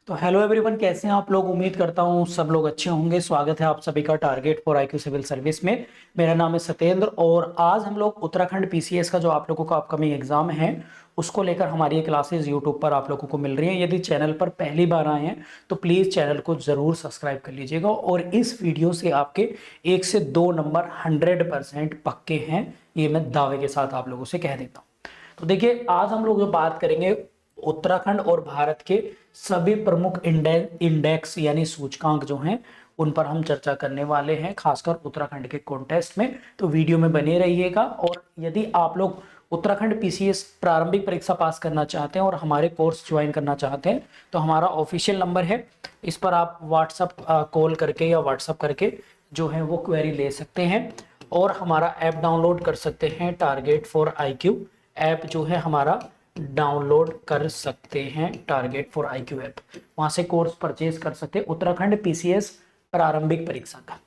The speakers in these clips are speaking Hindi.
तो हेलो एवरीवन, कैसे हैं आप लोग। उम्मीद करता हूँ सब लोग अच्छे होंगे। स्वागत है आप सभी का target for IQ civil service में। मेरा नाम है सत्येंद्र और आज हम लोग उत्तराखंड पीसीएस का जो आप लोगों का अपकमिंग एग्जाम है उसको लेकर हमारी ये क्लासेस यूट्यूब पर आप लोगों को मिल रही हैं। यदि चैनल पर पहली बार आए हैं तो प्लीज़ चैनल को ज़रूर सब्सक्राइब कर लीजिएगा और इस वीडियो से आपके 1 से 2 नंबर 100% पक्के हैं, ये मैं दावे के साथ आप लोगों से कह देता हूँ। तो देखिए, आज हम लोग जो बात करेंगे उत्तराखंड और भारत के सभी प्रमुख इंडेक्स यानी सूचकांक जो हैं उन पर हम चर्चा करने वाले हैं, खासकर उत्तराखंड के कॉन्टेस्ट में। तो वीडियो में बने रहिएगा। और यदि आप लोग उत्तराखंड पीसीएस प्रारंभिक परीक्षा पास करना चाहते हैं और हमारे कोर्स ज्वाइन करना चाहते हैं तो हमारा ऑफिशियल नंबर है, इस पर आप व्हाट्सअप कॉल करके या व्हाट्सअप करके जो है वो क्वेरी ले सकते हैं और हमारा ऐप डाउनलोड कर सकते हैं। टारगेट फॉर आईक्यू ऐप जो है हमारा डाउनलोड कर सकते हैं, टारगेट फॉर आईक्यू ऐप, वहां से कोर्स परचेज कर सकते हैं उत्तराखंड पीसीएस प्रारंभिक परीक्षा का।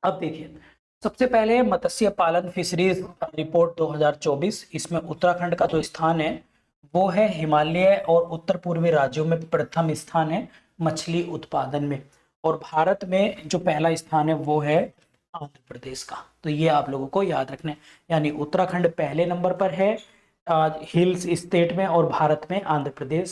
अब देखिए, सबसे पहले मत्स्य पालन फिशरीज रिपोर्ट 2024। इसमें उत्तराखंड का जो स्थान है वो है हिमालय और उत्तर पूर्वी राज्यों में प्रथम स्थान है मछली उत्पादन में, और भारत में जो पहला स्थान है वो है आंध्र प्रदेश का। तो ये आप लोगों को याद रखना है, यानी उत्तराखंड पहले नंबर पर है हिल्स स्टेट में और भारत में आंध्र प्रदेश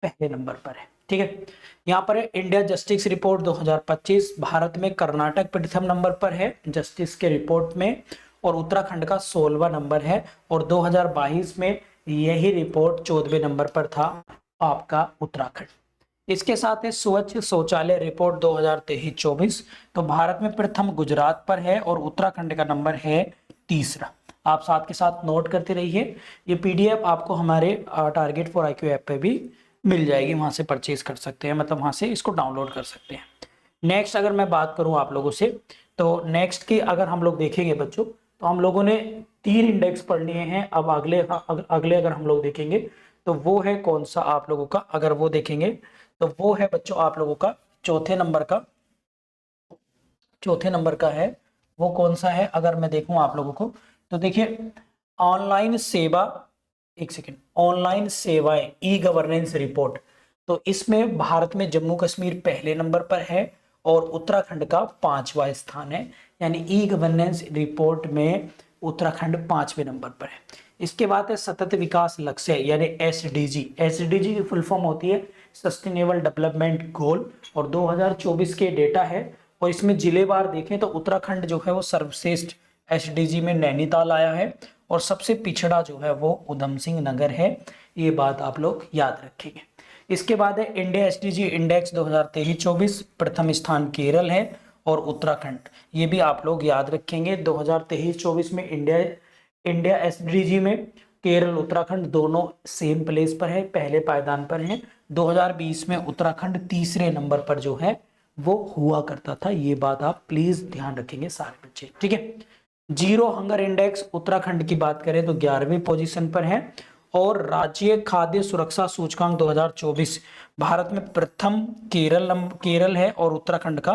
पहले नंबर पर है। ठीक है, यहाँ पर है इंडिया जस्टिस रिपोर्ट 2025। भारत में कर्नाटक प्रथम नंबर पर है जस्टिस के रिपोर्ट में और उत्तराखंड का 16वां नंबर है, और 2022 में यही रिपोर्ट 14वें नंबर पर था आपका उत्तराखंड। इसके साथ है स्वच्छ शौचालय रिपोर्ट 2023-24। तो भारत में प्रथम गुजरात पर है और उत्तराखंड का नंबर है तीसरा। आप साथ के साथ नोट करते रहिए। ये पीडीएफ आपको हमारे टारगेट फॉर आईक्यू ऐप पे भी मिल जाएगी, वहां से परचेज कर सकते हैं, मतलब वहां से इसको डाउनलोड कर सकते हैं। नेक्स्ट अगर मैं बात करूं आप लोगों से, तो नेक्स्ट की अगर हम लोग देखेंगे बच्चों, तो हम लोगों ने 3 इंडेक्स पढ़ लिए हैं। अब अगले अगर हम लोग देखेंगे तो वो है कौन सा आप लोगों का, अगर वो देखेंगे तो वो है बच्चों आप लोगों का चौथे नंबर का है। वो कौन सा है अगर मैं देखूं आप लोगों को, तो देखिए ऑनलाइन सेवा, एक सेकेंड, ऑनलाइन सेवाएं ई गवर्नेंस रिपोर्ट। तो इसमें भारत में जम्मू कश्मीर पहले नंबर पर है और उत्तराखंड का 5वां स्थान है, यानी ई गवर्नेंस रिपोर्ट में उत्तराखंड 5वें नंबर पर है। इसके बाद है सतत विकास लक्ष्य यानी एसडीजी। एसडीजी की फुल फॉर्म होती है सस्टेनेबल डेवलपमेंट गोल, और 2024 के डेटा है। और इसमें जिलेवार देखें तो उत्तराखंड जो है वो सर्वश्रेष्ठ एसडीजी में नैनीताल आया है और सबसे पिछड़ा जो है वो उधम सिंह नगर है। ये बात आप लोग याद रखेंगे। इसके बाद है इंडिया एसडीजी इंडेक्स 2023-24। प्रथम स्थान केरल है और उत्तराखंड, ये भी आप लोग याद रखेंगे। 2023-24 में इंडिया एसडीजी में केरल उत्तराखंड दोनों सेम प्लेस पर है, पहले पायदान पर हैं। 2020 में उत्तराखंड तीसरे नंबर पर जो है वो हुआ करता था। ये बात आप प्लीज ध्यान रखेंगे सारे बच्चे, ठीक है। जीरो हंगर इंडेक्स उत्तराखंड की बात करें तो 11वीं पोजीशन पर है, और राज्य खाद्य सुरक्षा सूचकांक 2024 भारत में प्रथम केरल है और उत्तराखंड का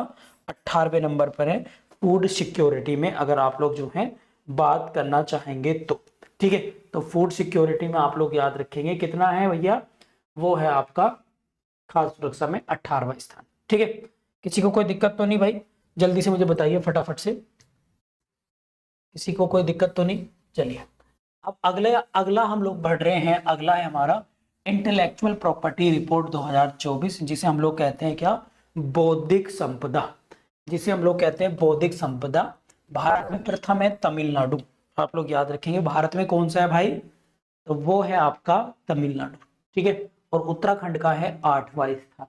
18वें नंबर पर है फूड सिक्योरिटी में, अगर आप लोग जो है बात करना चाहेंगे तो। ठीक है, तो फूड सिक्योरिटी में आप लोग याद रखेंगे कितना है भैया, वो है आपका खाद्य सुरक्षा में 18वां स्थान। ठीक है, किसी को कोई दिक्कत तो नहीं भाई, जल्दी से मुझे बताइए फटाफट से, किसी को कोई दिक्कत तो नहीं। चलिए, अब अगला हम लोग बढ़ रहे हैं। अगला है हमारा इंटेलेक्चुअल प्रॉपर्टी रिपोर्ट 2024, जिसे हम लोग कहते हैं क्या, बौद्धिक संपदा, जिसे हम लोग कहते हैं बौद्धिक संपदा। भारत में प्रथम है तमिलनाडु, आप लोग याद रखेंगे भारत में कौन सा है भाई, तो वो है आपका तमिलनाडु। ठीक है, और उत्तराखंड का है 8वां स्थान।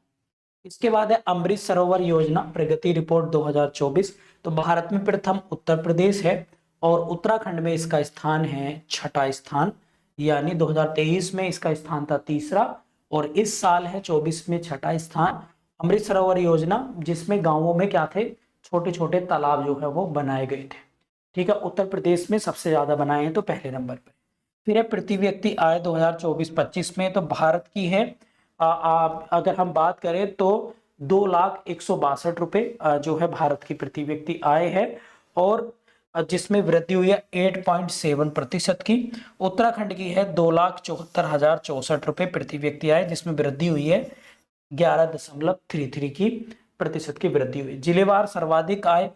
इसके बाद है अमृत सरोवर योजना प्रगति रिपोर्ट 2024। तो भारत में प्रथम उत्तर प्रदेश है और उत्तराखंड में इसका स्थान है 6ठा स्थान, यानी 2023 में इसका स्थान था तीसरा और इस साल है 24 में 6ठा स्थान। अमृत सरोवर योजना जिसमें गांवों में क्या थे, छोटे छोटे तालाब जो है वो बनाए गए थे। ठीक है, उत्तर प्रदेश में सबसे ज्यादा बनाए हैं तो पहले नंबर पर। फिर है प्रति व्यक्ति आय 2024-25 में, तो भारत की है अगर हम बात करें तो 2,01,62 रुपए जो है भारत की प्रति व्यक्ति आय है, और जिसमें वृद्धि हुई है 8.7% की। उत्तराखंड की है 2,74,064 रुपए प्रति व्यक्ति आय, जिसमें वृद्धि हुई है 11.33 की प्रतिशत की वृद्धि हुई। जिलेवार सर्वाधिक आय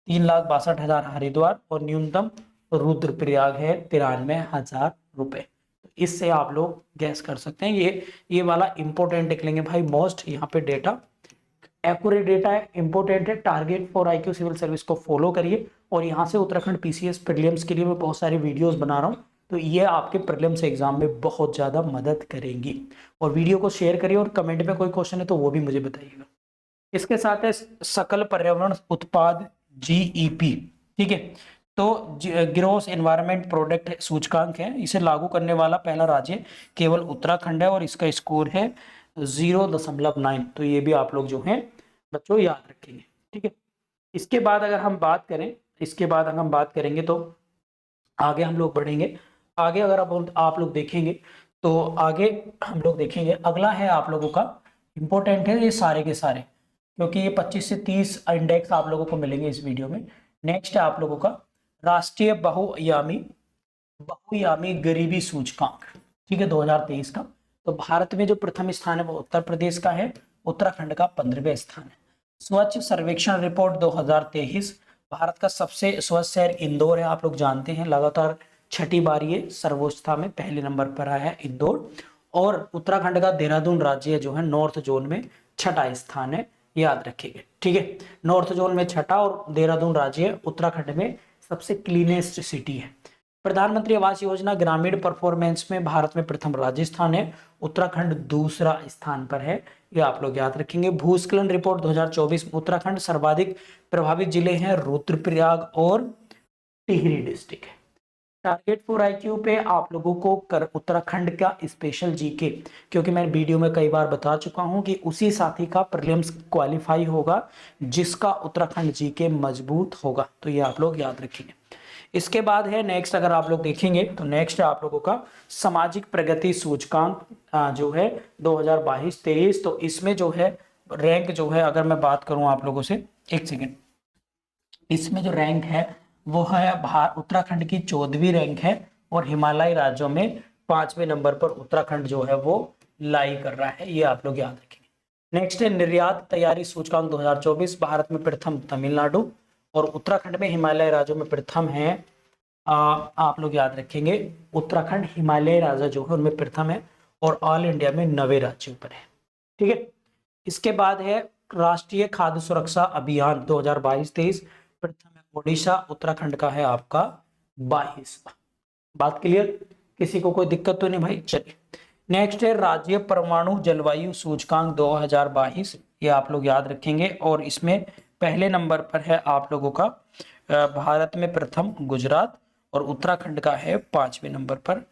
3,62,000 हरिद्वार और न्यूनतम रुद्रप्रयाग है 93,000 रुपए। तो इससे आप लोग गैस कर सकते हैं। ये वाला इंपॉर्टेंट लिख लेंगे भाई, मोस्ट यहाँ पे डेटा एक्यूरेट डेटा है, इंपॉर्टेंट है। Target for IQ civil service को फॉलो करिए। और यहाँ से उत्तराखंड PCS प्रीलिम्स के लिए मैं बहुत सारे वीडियोस बना रहा हूँ, तो ये आपके प्रीलिम्स एग्जाम में बहुत ज़्यादा मदद करेंगी। और वीडियो को शेयर करिए और कमेंट में कोई क्वेश्चन है तो वो भी मुझे बताइएगा। इसके साथ है सकल पर्यावरण उत्पाद GEP, ठीक है। तो ग्रोस एनवायरमेंट प्रोडक्ट सूचकांक है, इसे लागू करने वाला पहला राज्य केवल उत्तराखंड है और इसका स्कोर है 0.9। तो ये भी आप लोग जो है बच्चों याद रखेंगे, ठीक है। इसके बाद अगर हम बात करेंगे तो आगे हम लोग बढ़ेंगे। आगे अगर आप लोग देखेंगे तो आगे हम लोग देखेंगे, अगला है आप लोगों का इंपॉर्टेंट है ये सारे के सारे, क्योंकि ये 25 से 30 इंडेक्स आप लोगों को मिलेंगे इस वीडियो में। नेक्स्ट है आप लोगों का राष्ट्रीय बहुआयामी गरीबी सूचकांक, ठीक है, 2023 का। तो भारत में जो प्रथम स्थान है वो उत्तर प्रदेश का है, उत्तराखंड का 15वें स्थान है। स्वच्छ सर्वेक्षण रिपोर्ट 2023, भारत का सबसे स्वच्छ शहर इंदौर है, आप लोग जानते हैं, लगातार छठी बार ये सर्वोच्चता में पहले नंबर पर आया है इंदौर। और उत्तराखंड का देहरादून राज्य जो है नॉर्थ जोन में छठा स्थान है, याद रखिएगा, ठीक है। नॉर्थ जोन में छठा और देहरादून राज्य उत्तराखंड में सबसे क्लीनेस्ट सिटी है। प्रधानमंत्री आवास योजना ग्रामीण परफॉर्मेंस में भारत में प्रथम राजस्थान है, उत्तराखंड दूसरा स्थान पर है, ये आप लोग याद रखेंगे। भूस्खलन रिपोर्ट 2024 में उत्तराखंड सर्वाधिक प्रभावित जिले हैं रुद्रप्रयाग और टिहरी डिस्ट्रिक्ट है। टारगेट फॉर IQ पे आप लोगों को उत्तराखंड का स्पेशल GK, क्योंकि मैं वीडियो में कई बार बता चुका हूं कि उसी साथी का प्रीलिम्स क्वालिफाई होगा जिसका उत्तराखंड GK मजबूत होगा, तो ये आप लोग याद रखेंगे। इसके बाद है नेक्स्ट, अगर आप लोग देखेंगे तो नेक्स्ट है आप लोगों का सामाजिक प्रगति सूचकांक जो है 2022-23। तो इसमें जो है रैंक जो है, अगर मैं बात करूं आप लोगों से, एक सेकेंड, इसमें जो रैंक है वो है उत्तराखंड की 14वीं रैंक है और हिमालयी राज्यों में 5वें नंबर पर उत्तराखंड जो है वो लाई कर रहा है, ये आप लोग याद रखेंगे। नेक्स्ट है निर्यात तैयारी सूचकांक 2024, भारत में प्रथम तमिलनाडु और उत्तराखंड में हिमालय राज्यों में प्रथम है, आप लोग याद रखेंगे, उत्तराखंड हिमालय राज्य जो है उनमें प्रथम है और ऑल इंडिया में 9वें राज्यों पर है, ठीक है। इसके बाद है राष्ट्रीय खाद्य सुरक्षा अभियान 2022-23, प्रथम है ओडिशा, उत्तराखंड का है आपका 22वां। बात क्लियर, किसी को कोई दिक्कत तो नहीं भाई? चलिए नेक्स्ट है राज्य परमाणु जलवायु सूचकांक 2022, ये आप लोग याद रखेंगे और इसमें पहले नंबर पर है आप लोगों का भारत में प्रथम गुजरात और उत्तराखंड का है 5वें नंबर पर।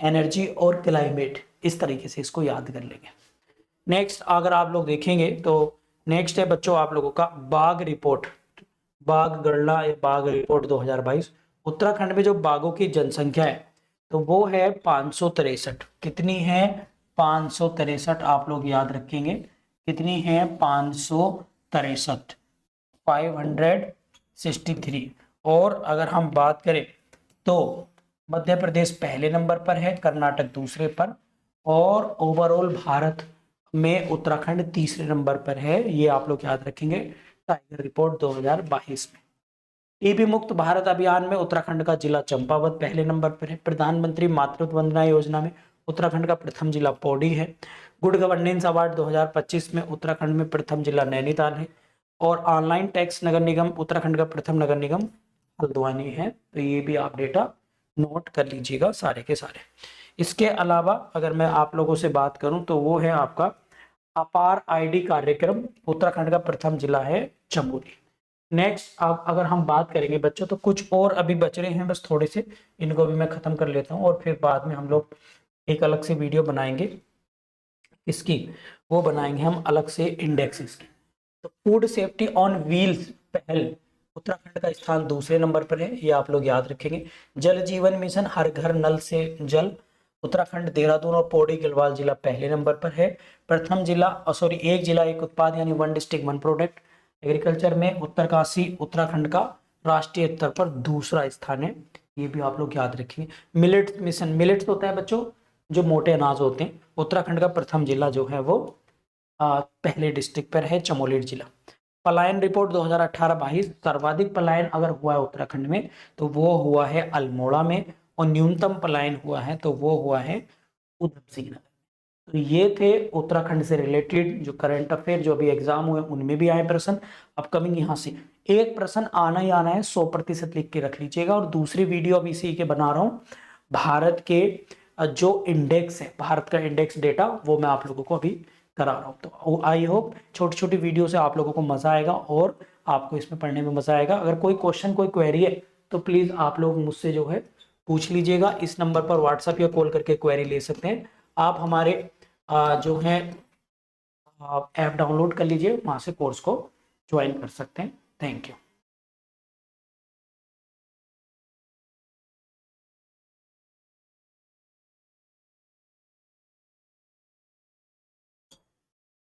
एनर्जी और क्लाइमेट, इस तरीके से इसको याद कर लेंगे। नेक्स्ट अगर आप लोग देखेंगे तो नेक्स्ट है बच्चों आप लोगों का बाघ रिपोर्ट, बाघ गणना या बाघ रिपोर्ट 2022। उत्तराखंड में जो बाघों की जनसंख्या है तो वो है 563। कितनी है? 563, आप लोग याद रखेंगे कितनी है? 563, 563। और अगर हम बात करें तो मध्य प्रदेश पहले नंबर पर है, कर्नाटक दूसरे पर और ओवरऑल भारत में उत्तराखंड तीसरे नंबर पर है, ये आप लोग याद रखेंगे। टाइगर रिपोर्ट 2022 में टीबी मुक्त भारत अभियान में उत्तराखंड का जिला चंपावत पहले नंबर पर है। प्रधानमंत्री मातृत्व वंदना योजना में उत्तराखंड का प्रथम जिला पौड़ी है। गुड गवर्नेंस अवार्ड 2025 में उत्तराखंड में प्रथम जिला नैनीताल है और ऑनलाइन टैक्स नगर निगम उत्तराखंड का प्रथम नगर निगम हल्द्वानी है। तो ये भी आप डेटा नोट कर लीजिएगा सारे के सारे। इसके अलावा अगर मैं आप लोगों से बात करूं तो वो है आपका अपार ID कार्यक्रम, उत्तराखंड का प्रथम जिला है चमोली। नेक्स्ट अब अगर हम बात करेंगे बच्चों तो कुछ और अभी बच रहे हैं, बस थोड़े से, इनको भी मैं खत्म कर लेता हूं और फिर बाद में हम लोग एक अलग से वीडियो बनाएंगे इसकी, वो बनाएंगे हम अलग से इंडेक्सेस की। तो फूड सेफ्टी ऑन व्हील्स पहल, उत्तराखंड का स्थान दूसरे नंबर पर है, ये आप लोग याद रखेंगे। जल जीवन मिशन हर घर नल से जल, उत्तराखंड देहरादून और पौड़ी गढ़वाल जिला पहले नंबर पर है। प्रथम जिला एक जिला एक उत्पाद यानी one district one product agriculture में उत्तरकाशी उत्तराखंड का राष्ट्रीय स्तर पर दूसरा स्थान है, ये भी आप लोग याद रखेंगे। मिलेट मिशन, मिलेट्स होता है बच्चों जो मोटे अनाज होते हैं, उत्तराखंड का प्रथम जिला जो है वो पहले डिस्ट्रिक्ट पर है चमोली जिला। पलायन रिपोर्ट 2018-22 सर्वाधिक पलायन अगर हुआ है उत्तराखंड में तो वो हुआ है अल्मोड़ा में, और न्यूनतम पलायन हुआ है तो वो हुआ है उधम सिंह नगर। तो ये थे उत्तराखंड से रिलेटेड जो करंट अफेयर जो अभी एग्जाम हुए उनमें भी आए प्रश्न। अपकमिंग यहाँ से एक प्रश्न आना ही आना है, 100% लिख के रख लीजिएगा। और दूसरी वीडियो अभी इसी के बना रहा हूँ, भारत के जो इंडेक्स है, भारत का इंडेक्स डेटा, वो मैं आप लोगों को अभी करा रहा हूँ। तो आई होप छोटी छोटी वीडियो से आप लोगों को मजा आएगा और आपको इसमें पढ़ने में मजा आएगा। अगर कोई क्वेश्चन कोई क्वेरी है तो प्लीज आप लोग मुझसे जो है पूछ लीजिएगा। इस नंबर पर व्हाट्सएप या कॉल करके क्वेरी ले सकते हैं। आप हमारे जो है ऐप डाउनलोड कर लीजिए, वहां से कोर्स को ज्वाइन कर सकते हैं। Thank you.